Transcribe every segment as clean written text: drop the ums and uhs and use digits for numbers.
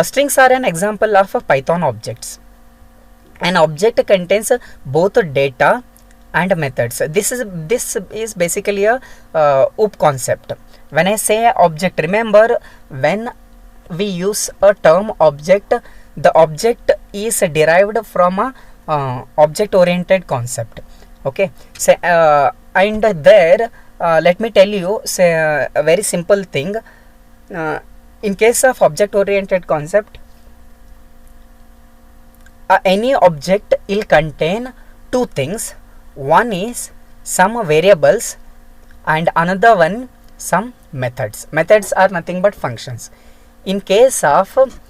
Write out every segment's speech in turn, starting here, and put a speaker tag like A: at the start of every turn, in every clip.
A: Strings are an example of Python objects. An object contains both data and methods. This is basically a OOP concept. When I say object, remember, when we use a term object, the object is derived from a object oriented concept. Okay, so and there let me tell you, say a very simple thing. In case of object oriented concept, any object will contain two things. One is some variables and another one some methods. Methods are nothing but functions. In case of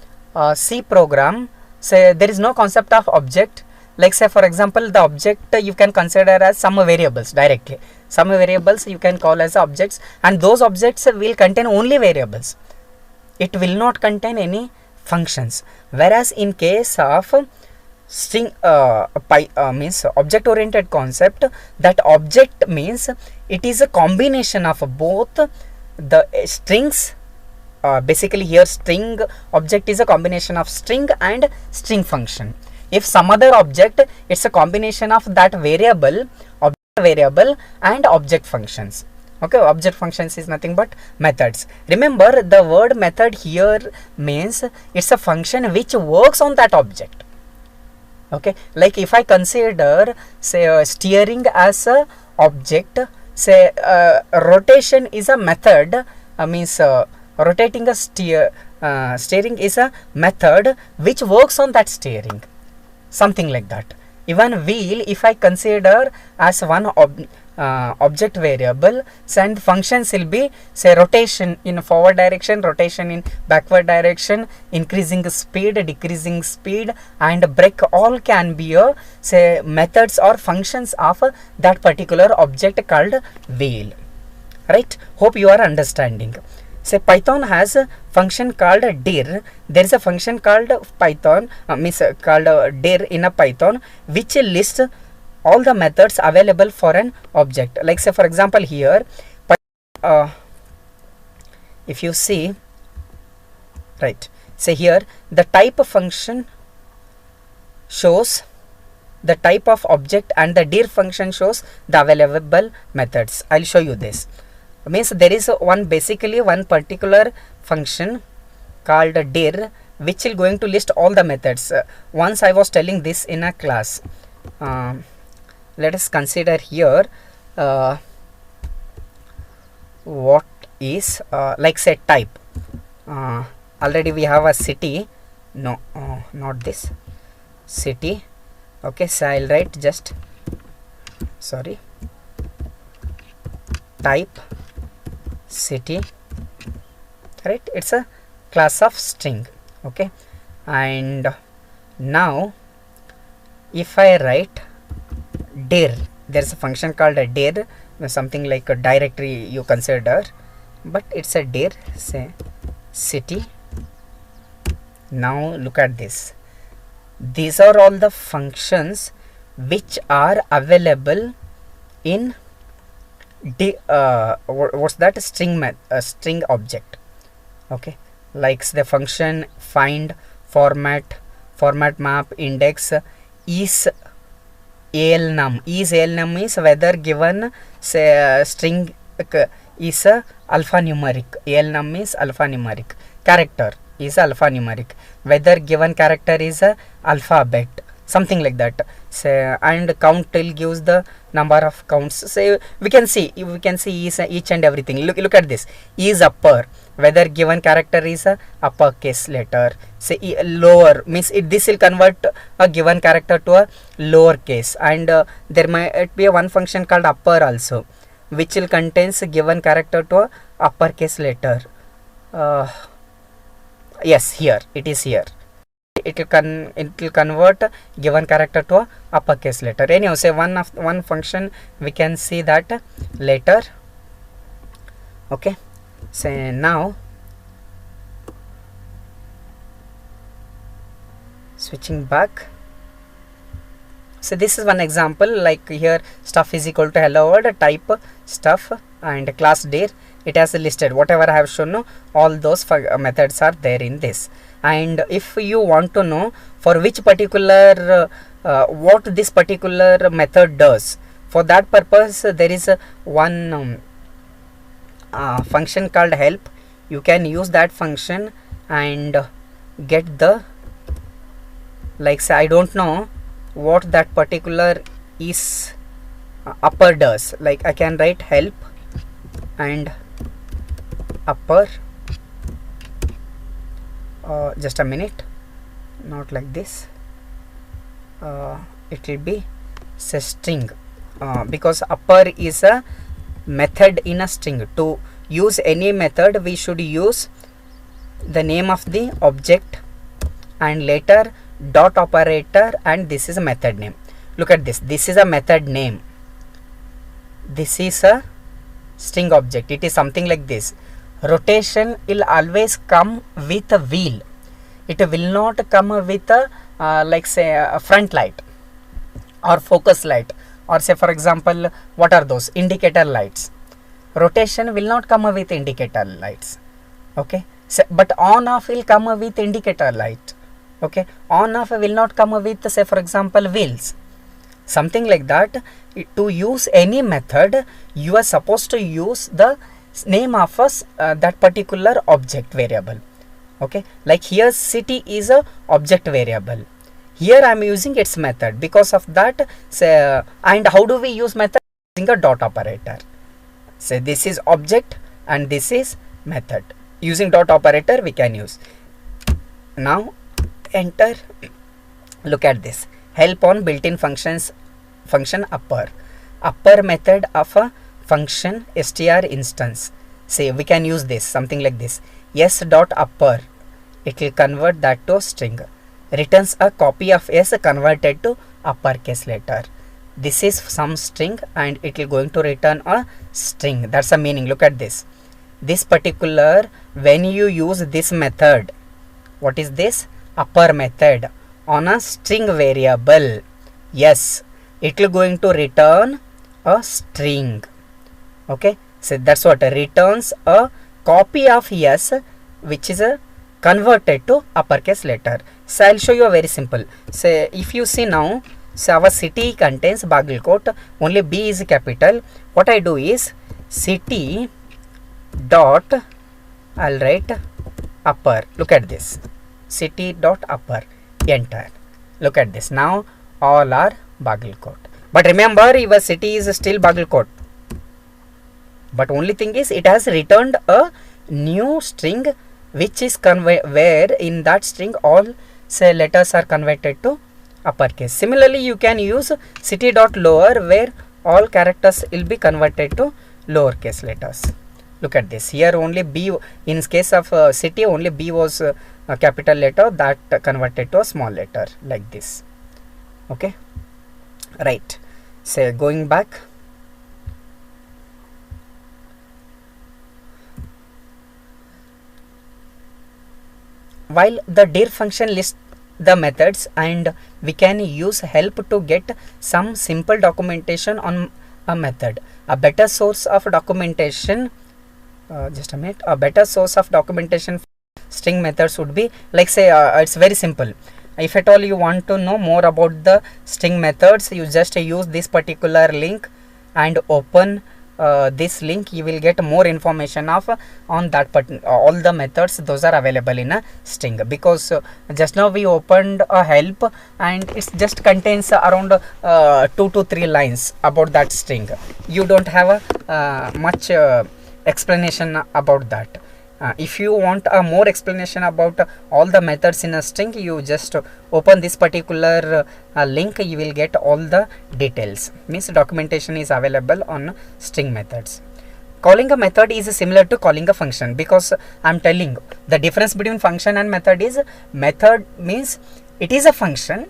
A: C program, say there is no concept of object. Like say for example, the object you can consider as some variables directly. Some variables you can call as objects, and those objects will contain only variables. It will not contain any functions. Whereas in case of string means object oriented concept, that object means it is a combination of both the strings. Basically here string object is a combination of string and string function. If some other object, it's a combination of that variable, object variable and object functions. Okay, object functions is nothing but methods. Remember, the word method here means it's a function which works on that object. Okay, like if I consider say steering as a object, say rotation is a method, means rotating a steering is a method which works on that steering, something like that. Even wheel, if I consider as one object variable, and functions will be say rotation in forward direction, rotation in backward direction, increasing speed, decreasing speed, and brake, all can be a say methods or functions of that particular object called wheel. Right? Hope you are understanding. Say Python has a function called dir. There is a function called Python called dir in a Python, which lists all the methods available for an object. Like say for example here, if you see, right, say here the type of function shows the type of object and the dir function shows the available methods. I'll show you this. Means there is basically one particular function called dir which is going to list all the methods. Once I was telling this in a class. Let us consider here what is like say type. Already we have a city. No, not this city. Okay, so I'll write just type city. Right, it's a class of string. Okay, and now if I write dir, there's a function called a dir, something like a directory you consider, but it's a dir, say city. Now look at this. These are all the functions which are available in what's that, string object. Okay, like the function find, format map, index, is ALNUM. Is ALNUM is whether given say string is a alphanumeric. ALNUM is alphanumeric. Character is alphanumeric. Whether given character is a alphabet, something like that. Say, and count till gives the number of counts. Say we can see is each and everything. Look at this. Is upper. Whether given character is a uppercase letter. Say lower means this will convert a given character to a lower case, and there might be one function called upper also, which will contains a given character to a uppercase letter. Yes, here it is here. It will convert given character to a uppercase letter. Anyhow, say one function we can see that later. Okay, say now switching back. So this is one example, like here stuff is equal to hello world, type stuff, and class dir it has listed whatever I have shown. No, all those methods are there in this. And if you want to know for which particular what this particular method does, for that purpose there is one function called help. You can use that function and get the, like say I don't know what that particular is upper does. Like I can write help and upper, just a minute, not like this, it will be say string, because upper is a method in a string. To use any method we should use the name of the object and later dot operator, and this is a method name. Look at this, this is a method name, this is a string object. It is something like this. Rotation will always come with a wheel, it will not come with a like say a front light or focus light, or say for example what are those indicator lights. Rotation will not come with indicator lights, okay. So, but on off will come with indicator light, okay. On off will not come with say for example wheels, something like that. To use any method you are supposed to use the name of us that particular object variable, okay. Like here city is a object variable, here I am using its method. Because of that, say, and how do we use method? Using a dot operator. Say this is object and this is method. Using dot operator we can use. Now enter, look at this, help on built-in functions, function upper method of a function str instance. Say we can use this something like this, s dot upper, it will convert that to string, returns a copy of s converted to uppercase letter. This is some string and it will going to return a string. That's the meaning. Look at this, this particular, when you use this method, what is this upper method on a string variable, yes, it will going to return a string, okay. So that's what returns a copy of s which is a converted to uppercase letter. So I'll show you a very simple. Say if you see now, so our city contains Bagalkot, only B is capital. What I do is city dot, I'll write upper. Look at this, city dot upper, enter. Look at this, now all are Bagalkot. But remember your city is still Bagalkot. But only thing is it has returned a new string which is where in that string all say letters are converted to uppercase. Similarly you can use city dot lower where all characters will be converted to lowercase letters. Look at this, here only B, in case of city only B was a capital letter, that converted to a small letter like this, okay. Right, say going back, while the dir function lists the methods and we can use help to get some simple documentation on a method. A better source of documentation, just a minute, a better source of documentation for string methods would be like say it's very simple. If at all you want to know more about the string methods, you just use this particular link and open this link, you will get more information of on that all the methods those are available in a string. Because just now we opened a help and it just contains around 2 to 3 lines about that string. You don't have much explanation about that. If you want a more explanation about all the methods in a string, you just open this particular link, you will get all the details. Means documentation is available on string methods. Calling a method is similar to calling a function, because I am telling the difference between function and method is, method means it is a function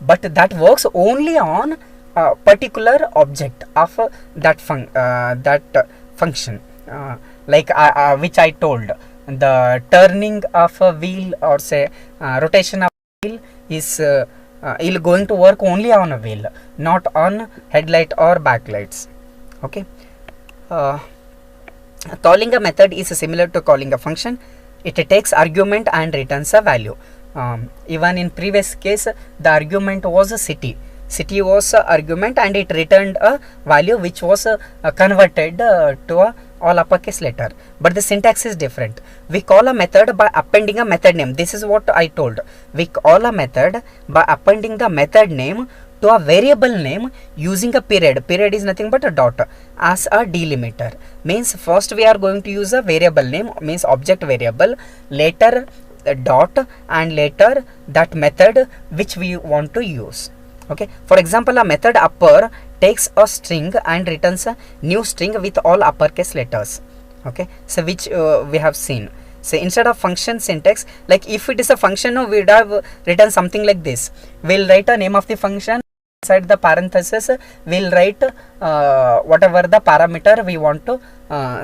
A: but that works only on a particular object of that function. Like which I told, the turning of a wheel or say rotation of a wheel is going to work only on a wheel, not on headlight or backlights, okay. Calling a method is similar to calling a function. It takes argument and returns a value. Even in previous case, the argument was a city. City was a argument and it returned a value which was converted to a all uppercase letter. But the syntax is different. We call a method by appending a method name. This is what I told. We call a method by appending the method name to a variable name using a period. Period is nothing but a dot as a delimiter. Means first we are going to use a variable name, means object variable, later a dot, and later that method which we want to use. Okay, for example, a method upper takes a string and returns a new string with all uppercase letters. Okay, so which we have seen. So instead of function syntax, like if it is a function, we would have written something like this. We'll write a name of the function, inside the parenthesis we'll write whatever the parameter we want to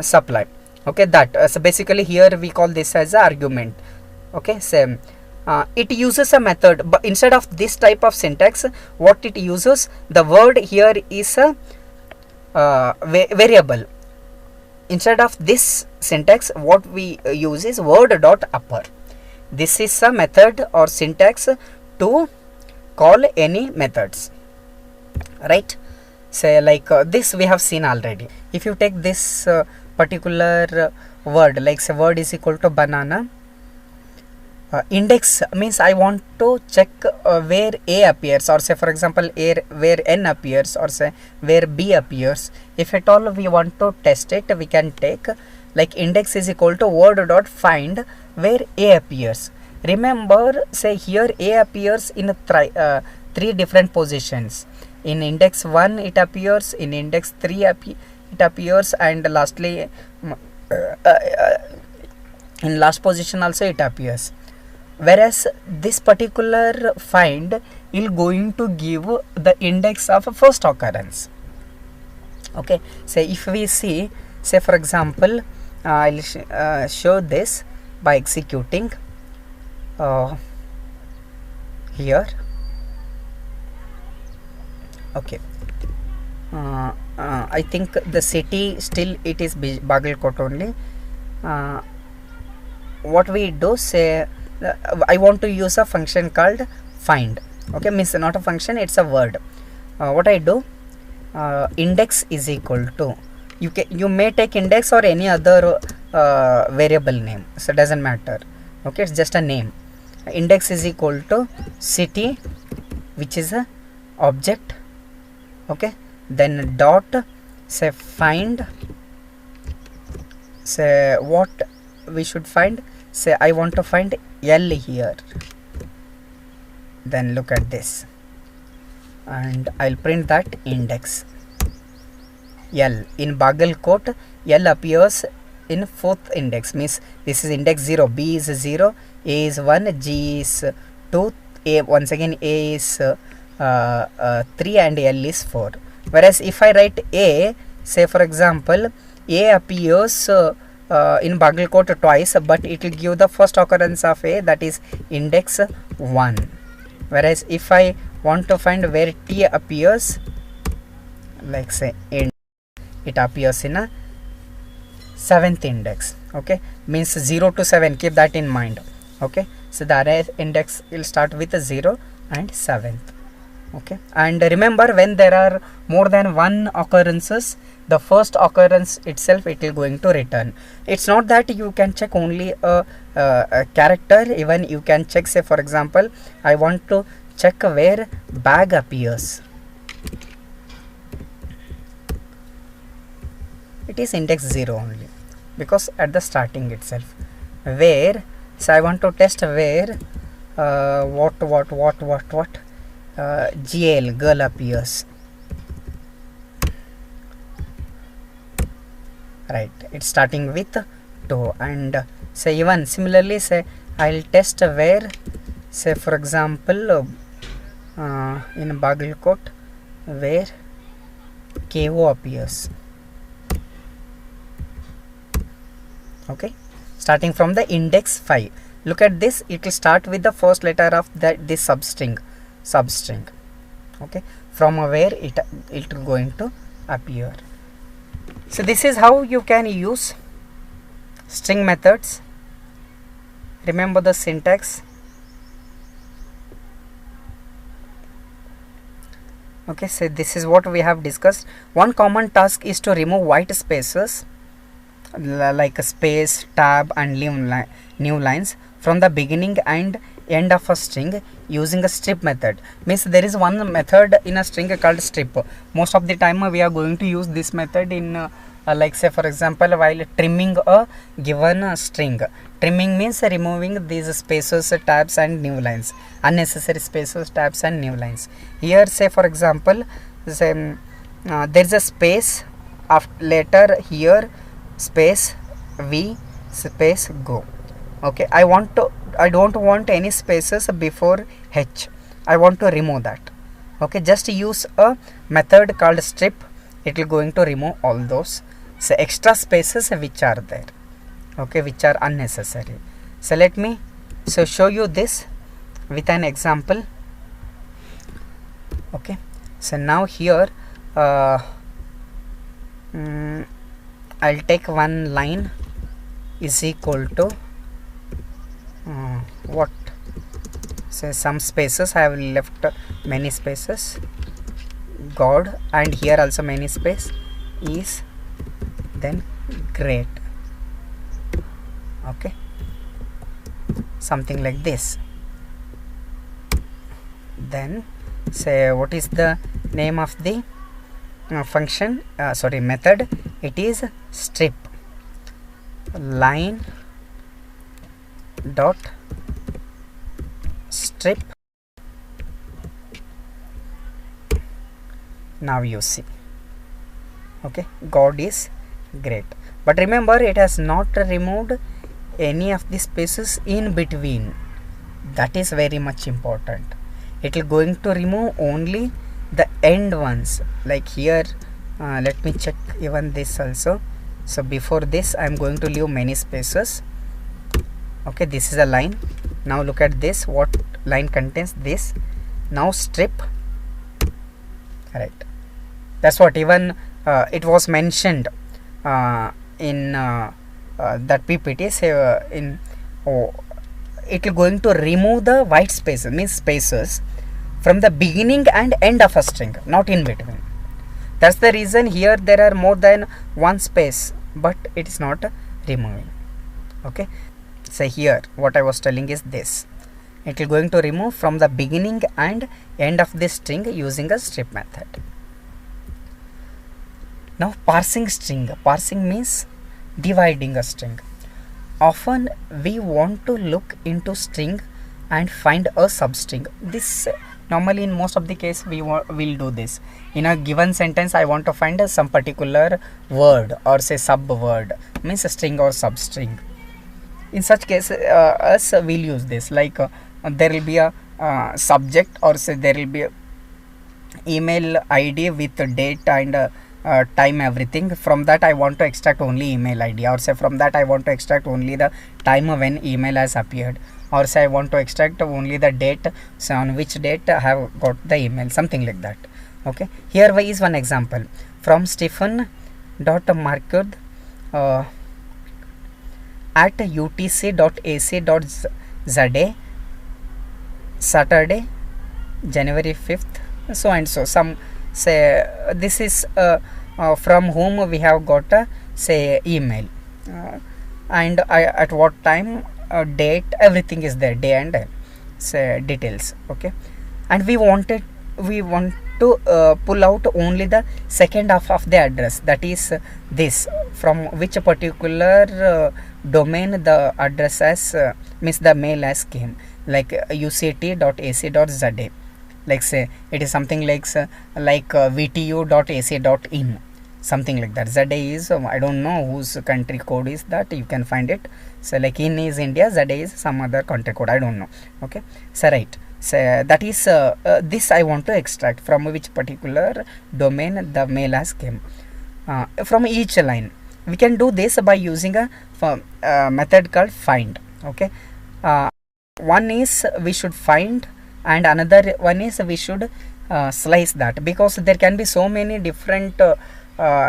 A: supply. Okay, that so basically here we call this as an argument. Okay, so it uses a method, but instead of this type of syntax, what it uses, the word here is a variable. Instead of this syntax, what we use is word dot upper. This is a method or syntax to call any methods, right? Say like this we have seen already. If you take this particular word, like say word is equal to banana, index means I want to check where A appears, or say for example where N appears, or say where B appears. If at all we want to test it, we can take like index is equal to word dot find where A appears. Remember, say here A appears in three different positions. In index 1 it appears, in index 3 it appears, and lastly in last position also it appears. Whereas this particular find is going to give the index of first occurrence. Okay, so if we see, say for example, I'll show this by executing here. Okay, I think the city still it is Bagalkot only. What we do, say I want to use a function called find. Okay, means not a function, it's a word. What I do, index is equal to, you may take index or any other variable name, so it doesn't matter. Okay, it's just a name. Index is equal to city, which is a object. Okay, then dot, say find, say what we should find, say I want to find L here. Then look at this, and I'll print that index L. In Bagalkot, L appears in fourth index, means this is index 0, B is 0, A is 1, G is 2, A once again A is 3, and L is 4. Whereas if I write A, say for example, A appears in Bagalkot twice, but it will give the first occurrence of A, that is index 1. Whereas if I want to find where T appears, like say it appears in a 7th index. Okay, means 0 to 7, keep that in mind. Okay, so the array index will start with 0 and 7th. Okay, and remember, when there are more than one occurrences, the first occurrence itself it will going to return. It's not that you can check only a character, even you can check, say for example, I want to check where bag appears. It is index 0 only, because at the starting itself. Where, so I want to test where what GL, girl appears. Right, it's starting with 2. And say even similarly, say I'll test where, say for example, in Bagalkot, where KO appears. Okay, starting from the index 5. Look at this, it will start with the first letter of this substring. Okay, from where it will going to appear. So this is how you can use string methods, remember the syntax. Okay, so this is what we have discussed. One common task is to remove white spaces like a space, tab and new lines from the beginning and end of a string using a strip method. Means there is one method in a string called strip. Most of the time we are going to use this method in like say for example while trimming a given string. Trimming means removing these spaces, tabs and new lines, unnecessary spaces, tabs and new lines. Here say for example say, there is a space after letter here, space V, space go. Okay, I don't want any spaces before H. I want to remove that. Okay, just use a method called strip. It will going to remove all those extra spaces which are there. Okay, which are unnecessary. So let me show you this with an example. Okay, so now here I'll take one line is equal to what, say some spaces. I have left many spaces, God, and here also many space is, then great. Okay, something like this. Then say what is the name of the function, method. It is strip line dot strip. Now you see, okay, God is great. But remember, it has not removed any of the spaces in between. That is very much important. It will going to remove only the end ones. Like here, let me check even this also. So before this I am going to leave many spaces. Okay, this is a line. Now look at this, what line contains this. Now strip, right? That's what even it was mentioned in that PPT. Say it will going to remove the white spaces, means spaces from the beginning and end of a string, not in between. That's the reason here there are more than one space, but it is not removing. Okay, so here what I was telling is this, it will going to remove from the beginning and end of this string using a strip method. Now parsing string. Parsing means dividing a string. Often we want to look into string and find a substring. This normally in most of the case we will do this. In a given sentence I want to find some particular word or say sub word, means a string or substring. In such case us will use this, like there will be a subject, or say there will be a email ID with date and time, everything. From that I want to extract only email ID, or say from that I want to extract only the time when email has appeared, or say I want to extract only the date, so on which date I have got the email, something like that. Okay, here is one example from Stephen dot Markud at utc.ac.za Saturday January 5th, so and so. Some say this is from whom we have got a say email, and at what time, date, everything is there, day and say details. Okay, and we want to pull out only the second half of the address, that is this, from which particular domain the address has means the mail has came, like uct.ac.za. like say it is something like vtu.ac.in, something like that. ZA is I don't know whose country code is that, you can find it. So like in is India, ZA is some other country code, I don't know. Okay, so right, so that is this I want to extract from which particular domain the mail has came. From each line we can do this by using a method called find. Okay, one is we should find and another one is we should slice that, because there can be so many different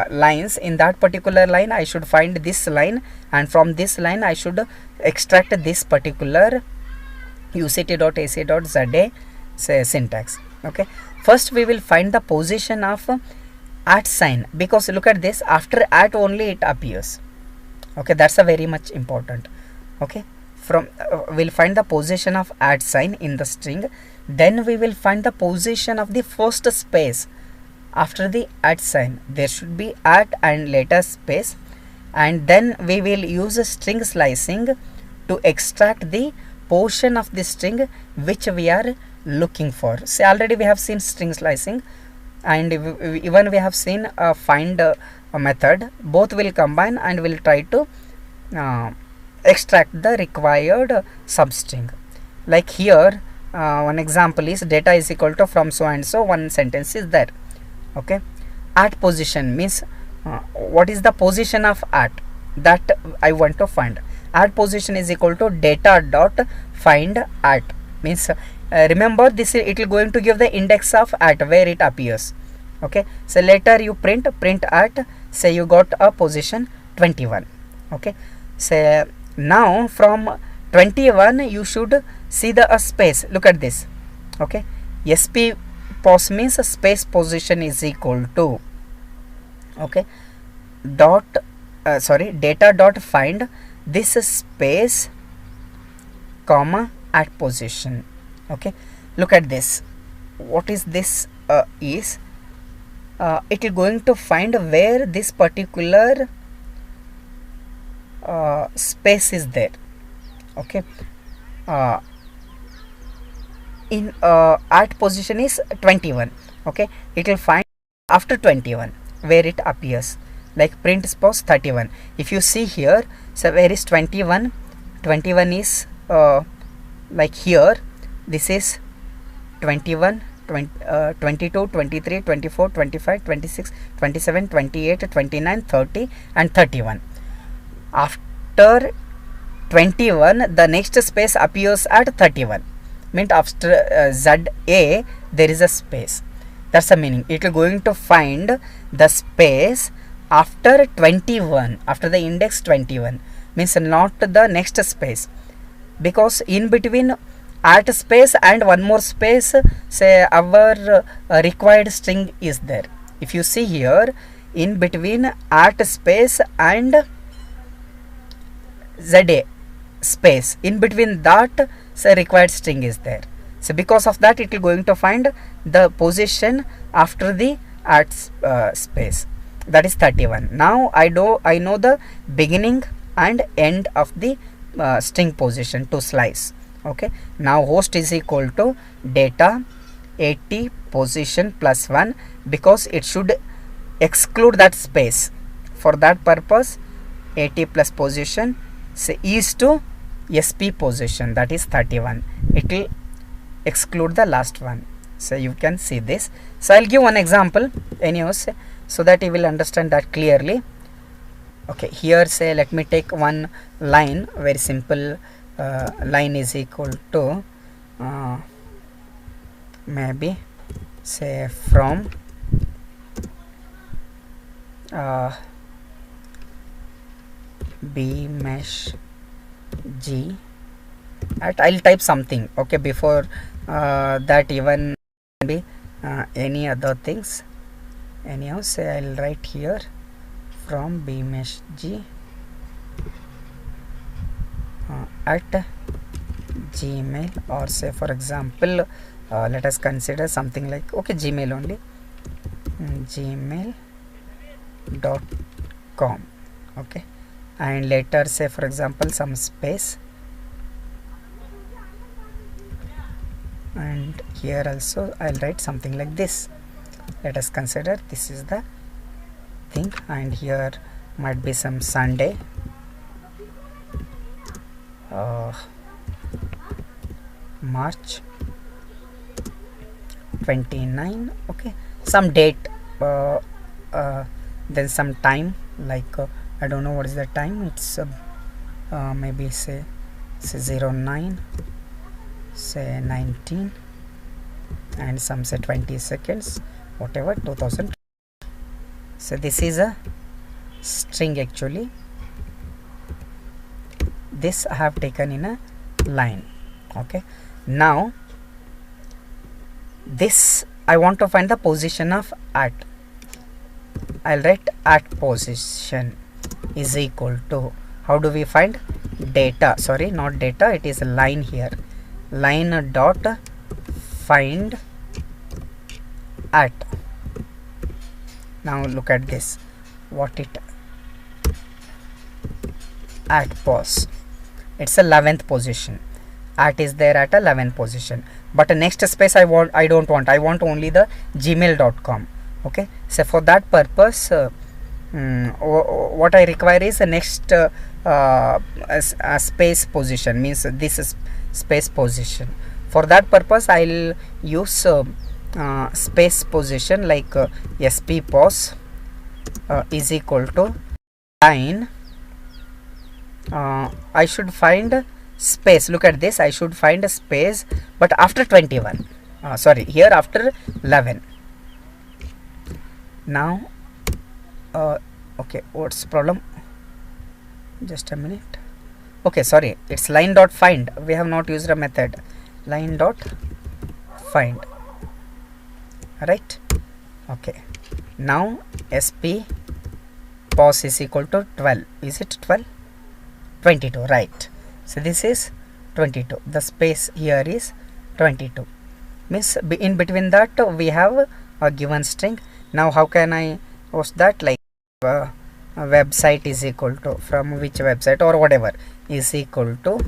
A: lines. In that particular line I should find this line, and from this line I should extract this particular uct.ac.za say syntax. Okay, first we will find the position of at sign, because look at this, after at only it appears. Okay, that's a very much important. Okay, from we'll find the position of at sign in the string, then we will find the position of the first space after the at sign. There should be at and later space, and then we will use a string slicing to extract the portion of the string which we are looking for. See, already we have seen string slicing, and even we have seen a find a method. Both will combine and will try to extract the required substring. Like here, one example is data is equal to from so and so, one sentence is there. Okay, at position means what is the position of at, that I want to find. At position is equal to data dot find at, means remember this, it will going to give the index of at where it appears. Okay, so later you print at, say you got a position 21. Okay, so now from 21 you should see the space. Look at this. Okay, sp pos means space position is equal to, okay, dot data dot find this space comma at position. Okay, look at this. What is this is it is going to find where this particular space is there. Okay, in at position is 21. Okay, it will find after 21 where it appears, like print suppose 31. If you see here, so where is 21? 21 is like here, this is 21, 22, 23, 24, 25, 26, 27, 28, 29, 30 and 31. After 21 the next space appears at 31, means after ZA there is a space. That's the meaning. It is going to find the space after 21, after the index 21, means not the next space, because in between at space and one more space, say our required string is there. If you see here, in between at space and ZA space, in between that, say required string is there. So because of that it is going to find the position after the at space, that is 31. Now I know the beginning and end of the string position to slice. Okay, now host is equal to data 80 position plus 1, because it should exclude that space. For that purpose 80 plus position, say is to sp position, that is 31. It will exclude the last one. So you can see this. So I'll give one example anyways, so that you will understand that clearly. Okay, here say let me take one line, very simple line is equal to maybe say from b mesh g at, I'll type something. Okay, before that even be any other things. Anyhow, say I'll write here from b mesh g at gmail, or say for example let us consider something like, okay, gmail only, gmail.com. okay, and later say for example some space, and here also I'll write something like this. Let us consider this is the thing, and here might be some Sunday, March 29. Okay, some date, then some time, like I don't know what is the time. It's maybe say 09, say 19, and some say 20 seconds, whatever, 2000. So this is a string actually. This I have taken in a line. Okay, now this I want to find the position of at. I'll write at position is equal to, how do we find data, sorry not data, it is a line here, line dot find at. Now look at this, what it at pos, it's a 11th position, at is there at a 11th position, but the next space I don't want, I want only the gmail.com. okay, so for that purpose what I require is the next space position, means this is space position. For that purpose I'll use space position like sp pos is equal to line, I should find space, look at this, I should find a space but after 21, sorry here after 11. Now okay, what's problem, just a minute, okay sorry, it's line dot find, we have not used a method, line dot find, right? Okay, now sp pos is equal to 12, is it 12, 22, right? So this is 22, the space here is 22, means in between that we have a given string. Now how can I post that, like a website is equal to, from which website or whatever, is equal to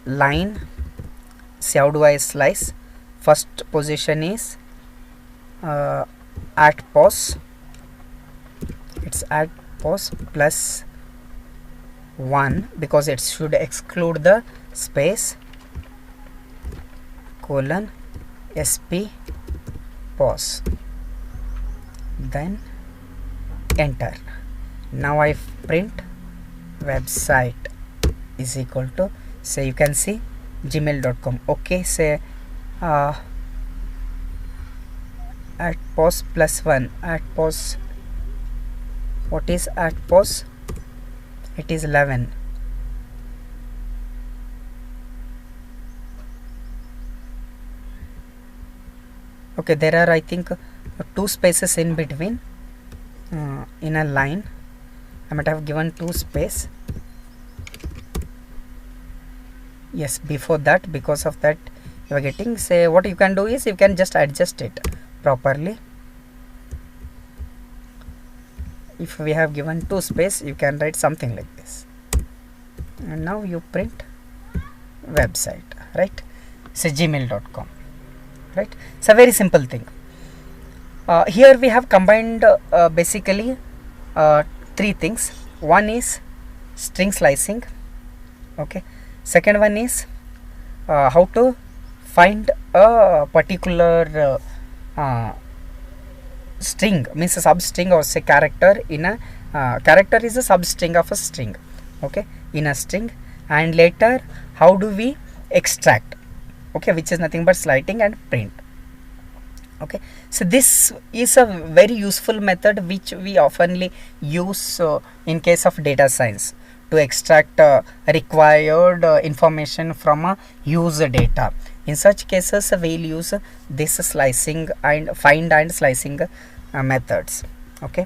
A: line, see how do I slice, first position is at pos, it's at pos plus 1 because it should exclude the space, colon sp pos, then enter. Now I print website is equal to, say you can see gmail.com. okay, say at pos plus 1, at pos, what is at pos, it is 11, okay, there are I think 2 spaces in between in a line, I might have given 2 space, yes, before that, because of that you are getting, say what you can do is you can just adjust it properly. If we have given 2 space, you can write something like this, and now you print website, right? Say gmail.com, right? It's a very simple thing. Here we have combined basically 3 things. One is string slicing, okay, second one is how to find a particular string, means a substring or say character in a character is a substring of a string, okay, in a string, and later how do we extract, okay, which is nothing but sliding and print. Okay, so this is a very useful method which we oftenly use in case of data science to extract required information from a user data. In such cases we will use this slicing and find and slicing methods. Okay,